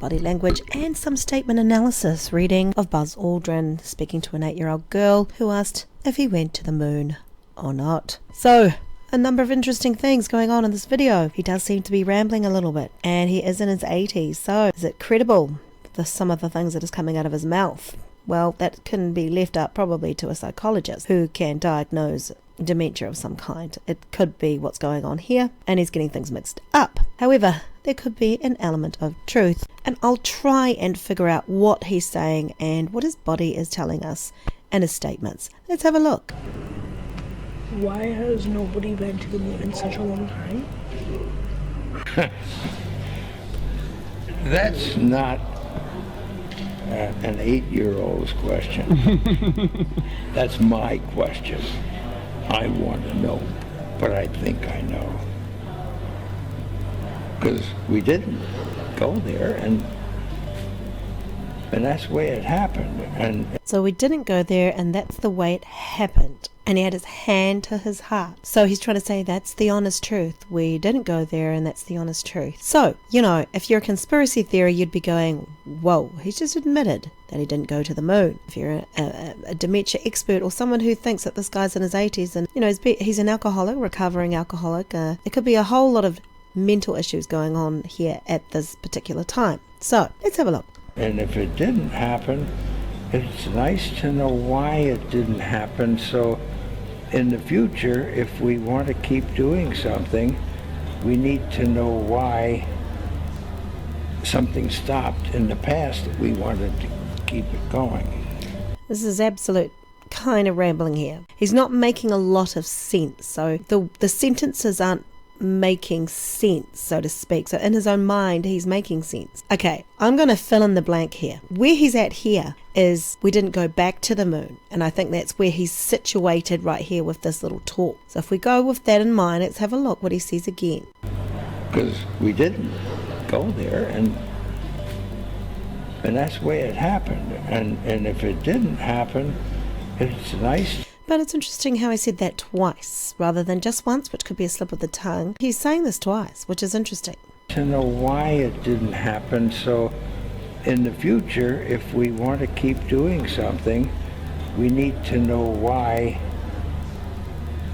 body language, and some statement analysis reading of Buzz Aldrin speaking to an 8-year-old girl who asked if he went to the moon or not. So, a number of interesting things going on in this video. He does seem to be rambling a little bit, and he is in his 80s, so is it credible, some of the things that is coming out of his mouth? Well, that can be left up probably to a psychologist who can diagnose dementia of some kind. It could be what's going on here, and he's getting things mixed up. However, there could be an element of truth, and I'll try and figure out what he's saying and what his body is telling us in his statements. Let's have a look. Why has nobody been to the moon in such a long time? That's not an 8-year-old's question. That's my question. I want to know, but I think I know. Because we didn't go there, and that's the way it happened. So we didn't go there, and that's the way it happened. And he had his hand to his heart. So he's trying to say that's the honest truth. We didn't go there, and that's the honest truth. So, you know, if you're a conspiracy theory, you'd be going, whoa, he's just admitted that he didn't go to the moon. If you're a dementia expert or someone who thinks that this guy's in his 80s and, you know, he's an alcoholic, recovering alcoholic, there could be a whole lot of mental issues going on here at this particular time. So, let's have a look. And if it didn't happen, it's nice to know why it didn't happen, so in the future, if we want to keep doing something, we need to know why something stopped in the past that we wanted to keep it going. This is absolute kind of rambling here. He's not making a lot of sense, so the sentences aren't making sense, so to speak. So in his own mind, he's making sense. Okay, I'm going to fill in the blank here. Where he's at here is we didn't go back to the moon, and I think that's where he's situated right here with this little talk. So if we go with that in mind, let's have a look what he says again. Because we didn't go there, and that's the way it happened. And if it didn't happen, it's nice. But it's interesting how he said that twice rather than just once, which could be a slip of the tongue. He's saying this twice, which is interesting. To know why it didn't happen, so in the future, if we want to keep doing something, we need to know why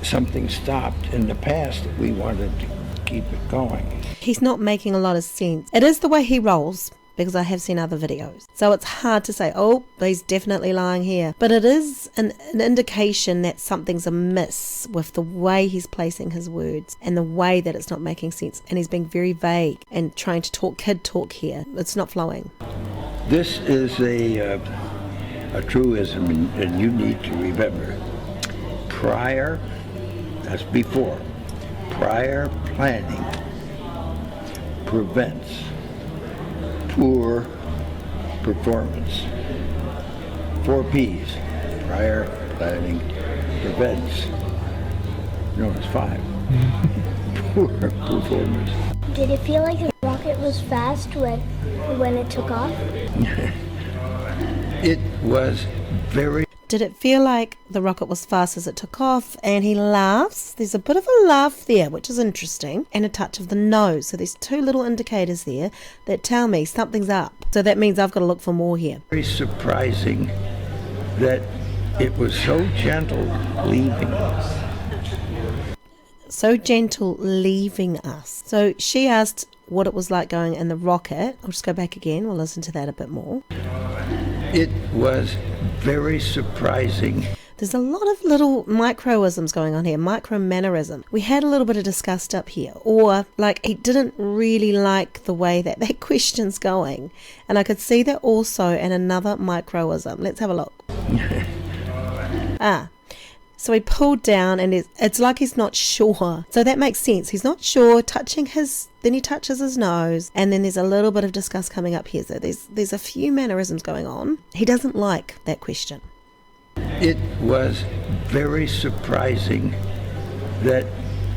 something stopped in the past that we wanted to keep it going. He's not making a lot of sense. It is the way he rolls, because I have seen other videos. So it's hard to say, oh, he's definitely lying here. But it is an indication that something's amiss with the way he's placing his words and the way that it's not making sense. And he's being very vague and trying to talk kid talk here. It's not flowing. This is a truism, and you need to remember. That's before. Prior planning prevents poor performance. 4 P's. Prior planning prevents. No, it's 5. Poor performance. Did it feel like the rocket was fast when it took off? It was very... Did it feel like the rocket was fast as it took off? And he laughs. There's a bit of a laugh there, which is interesting, and a touch of the nose. So there's 2 little indicators there that tell me something's up. So that means I've got to look for more here. Very surprising that it was so gentle leaving us. So gentle leaving us. So she asked what it was like going in the rocket. I'll just go back again. We'll listen to that a bit more. It was very surprising. There's a lot of little microisms going on here, micro-mannerism. We had a little bit of disgust up here, or like he didn't really like the way that question's going. And I could see that also in another microism. Let's have a look. So he pulled down, and it's like he's not sure. So that makes sense. He's not sure, then he touches his nose, and then there's a little bit of disgust coming up here. So there's a few mannerisms going on. He doesn't like that question. It was very surprising that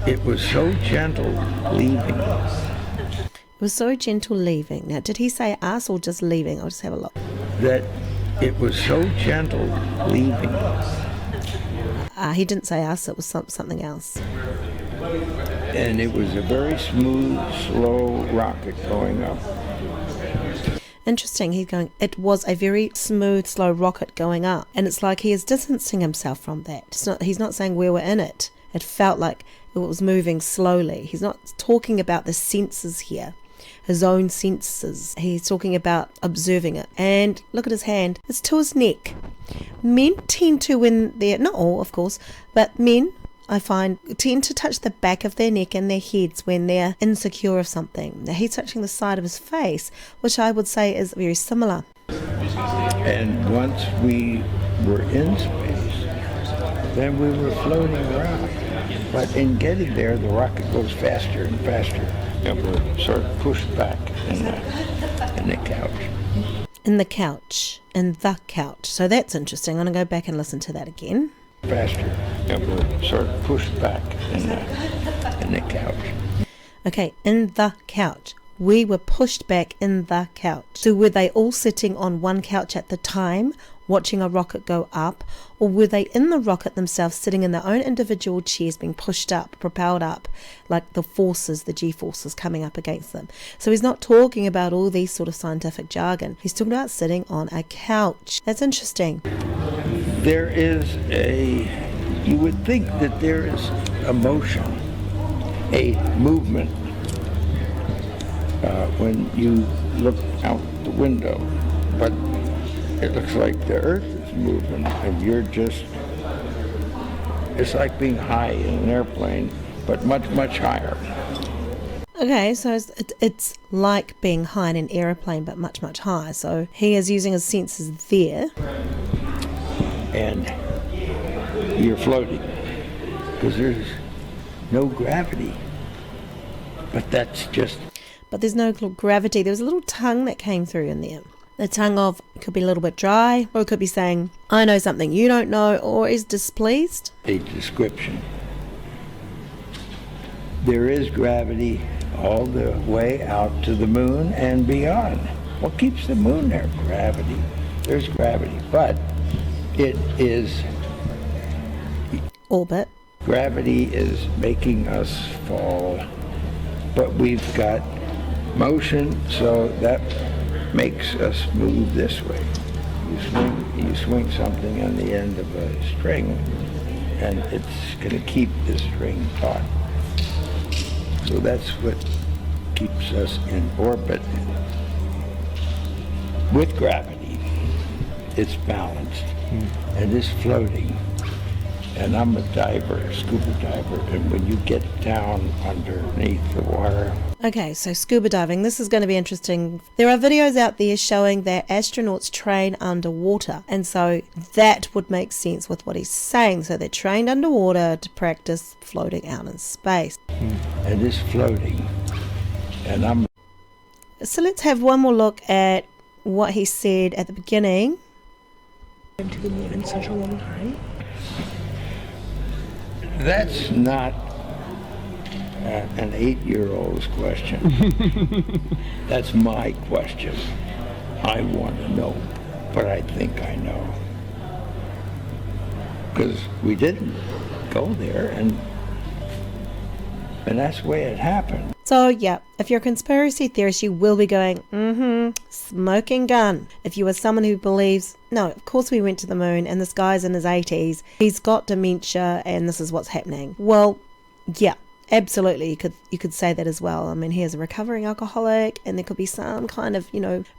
it was so gentle leaving us. It was so gentle leaving. Now, did he say us or just leaving? I'll just have a look. That it was so gentle leaving us. He didn't say us, it was something else. And it was a very smooth, slow rocket going up. Interesting. He's going, it was a very smooth, slow rocket going up. And it's like he is distancing himself from that. He's not saying we were in it. It felt like it was moving slowly. He's not talking about the senses here, his own senses. He's talking about observing it. And look at his hand. It's to his neck. Men tend to, when they're, not all of course, but men, I find, tend to touch the back of their neck and their heads when they're insecure of something. Now he's touching the side of his face, which I would say is very similar. And once we were in space, then we were floating around. But in getting there, the rocket goes faster and faster, and we're sort of pushed back in the couch. In the couch. In the couch. So that's interesting. I'm going to go back and listen to that again. Faster, and we're sort of pushed back in the couch. Okay, in the couch. We were pushed back in the couch. So were they all sitting on one couch at the time, watching a rocket go up, or were they in the rocket themselves, sitting in their own individual chairs, being pushed up, propelled up, like the forces, the G-forces coming up against them? So he's not talking about all these sort of scientific jargon. He's talking about sitting on a couch. That's interesting. There is you would think that there is a motion, a movement, when you look out the window, but it looks like the earth is moving and you're just, it's like being high in an airplane, but much, much higher. Okay, so it's like being high in an aeroplane, but much, much higher. So he is using his senses there. And you're floating because there's no gravity. But that's just... But there's no gravity. There was a little tongue that came through in there. The tongue of, it could be a little bit dry, or it could be saying, I know something you don't know, or is displeased. A description. There is gravity all the way out to the moon and beyond. What keeps the moon there? Gravity. There's gravity, but it is... Orbit. Gravity is making us fall, but we've got motion, so that makes us move this way. You swing something on the end of a string, and it's going to keep the string taut. So that's what keeps us in orbit. With gravity, it's balanced, and it's floating. And I'm a diver, scuba diver, and when you get down underneath the water... Okay, so scuba diving, this is going to be interesting. There are videos out there showing that astronauts train underwater, and so that would make sense with what he's saying. So they're trained underwater to practice floating out in space. And it's floating, and I'm... So let's have one more look at what he said at the beginning. Been to the moon in such a long time. That's not an 8-year-old's question. That's my question. I want to know, but I think I know. Because we didn't go there, and that's the way it happened. So yeah, if you're a conspiracy theorist, you will be going, smoking gun. If you are someone who believes, no, of course we went to the moon and this guy's in his 80s, he's got dementia and this is what's happening. Well, yeah, absolutely, you could say that as well. I mean, he is a recovering alcoholic and there could be some kind of,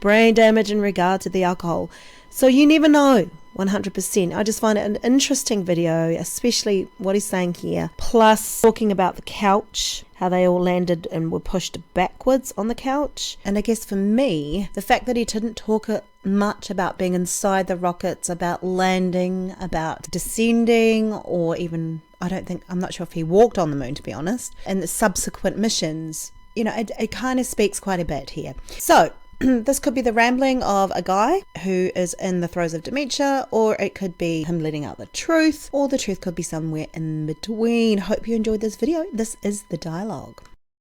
brain damage in regard to the alcohol. So you never know. 100%. I just find it an interesting video, especially what he's saying here. Plus talking about the couch, how they all landed and were pushed backwards on the couch. And I guess for me, the fact that he didn't talk much about being inside the rockets, about landing, about descending, or even, I'm not sure if he walked on the moon, to be honest, and the subsequent missions, it kind of speaks quite a bit here. So, this could be the rambling of a guy who is in the throes of dementia, or it could be him letting out the truth, or the truth could be somewhere in between. Hope you enjoyed this video. This is The Dialogue.